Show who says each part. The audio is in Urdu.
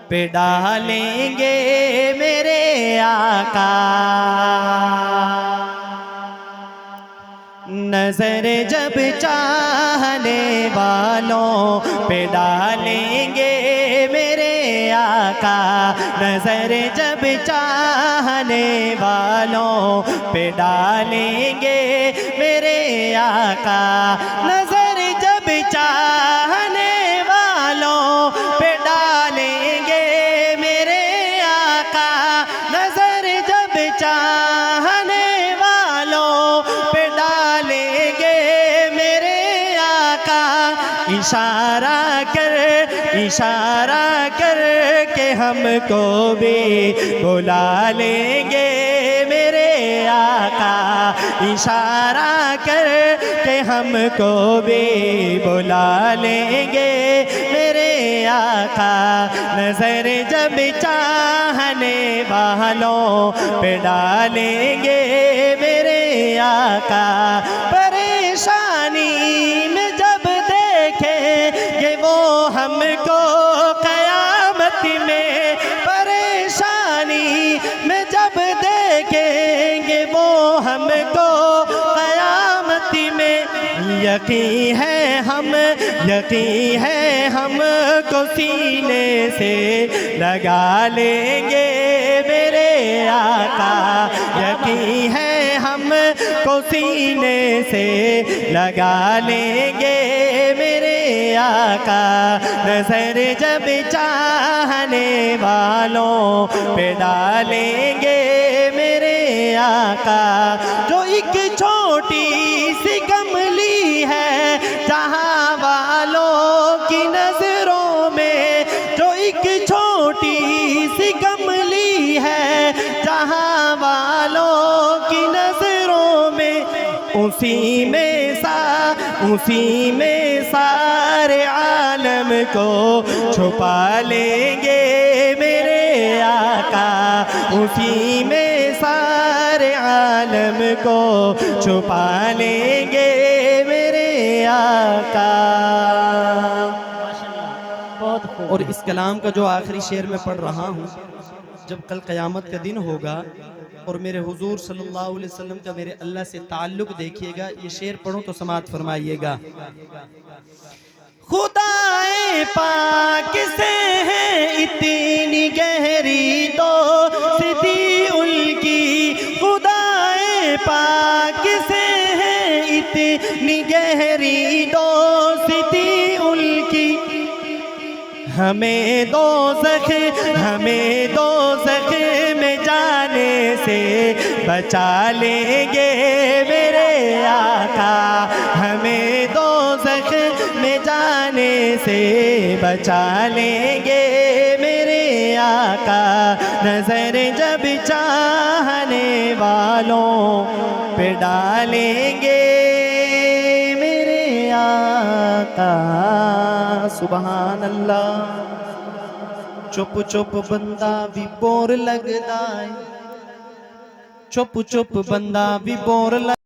Speaker 1: پہ ڈالیں گے میرے آقا۔ نظر جب چاہنے والوں پہ ڈالیں گے میرے آقا، نظر جب چاہنے والوں پہ ڈالیں گے میرے آقا، نظر جب چاہنے والوں پہ ڈالیں گے میرے آقا، نظر جب چاہنے والوں پہ ڈالیں گے میرے آقا۔ اشارہ کر کے ہم کو بھی بلا لیں گے میرے آقا، اشارہ کر کے ہم کو بھی بلا لیں گے میرے آقا، نظر جب چاہنے والوں پہ ڈالیں گے میرے آقا۔ پریشانی میں جب دیکھیں گے وہ ہم کو قیامت میں، پریشانی میں جب دیکھیں گے وہ ہم کو قیامت میں، یقین ہے ہم کو سینے سے لگا لیں گے میرے آقا، یقین ہے ہم کو سینے سے لگا لیں گے میرے آقا، نظر جب چاہنے والوں پہ ڈالیں گے میرے آقا۔ جو ایک چھوٹی سی کملی ہے جہاں والوں کی نظروں میں، جو ایک چھوٹی سی کملی ہے جہاں والوں کی نظروں میں، اسی میں سارے عالم کو چھپا لیں گے میرے آقا، اسی میں سارے عالم کو چھپا لیں گے میرے آقا۔ اور اس کلام کا جو آخری شعر میں پڑھ رہا ہوں، جب کل قیامت کا دن ہوگا اور میرے حضور صلی اللہ علیہ وسلم کا میرے اللہ سے تعلق دیکھیے گا، یہ شعر پڑھوں تو سماعت فرمائیے گا۔ خدائے پاک سے ہے اتنی گہری دوستی ان کی، خدائے پاک سے ہے اتنی گہری دوستی ان کی، ہمیں دوزخ میں جانے سے بچا لیں گے میرے آقا، ہمیں دوزخ میں جانے سے بچا لیں گے میرے آقا، نظر جب چاہنے والوں پہ ڈالیں گے میرے آقا۔ سبحان اللہ۔ چپ بندہ بھی بور لگدا ہے، چپ بندہ بھی بور لگدا ہے۔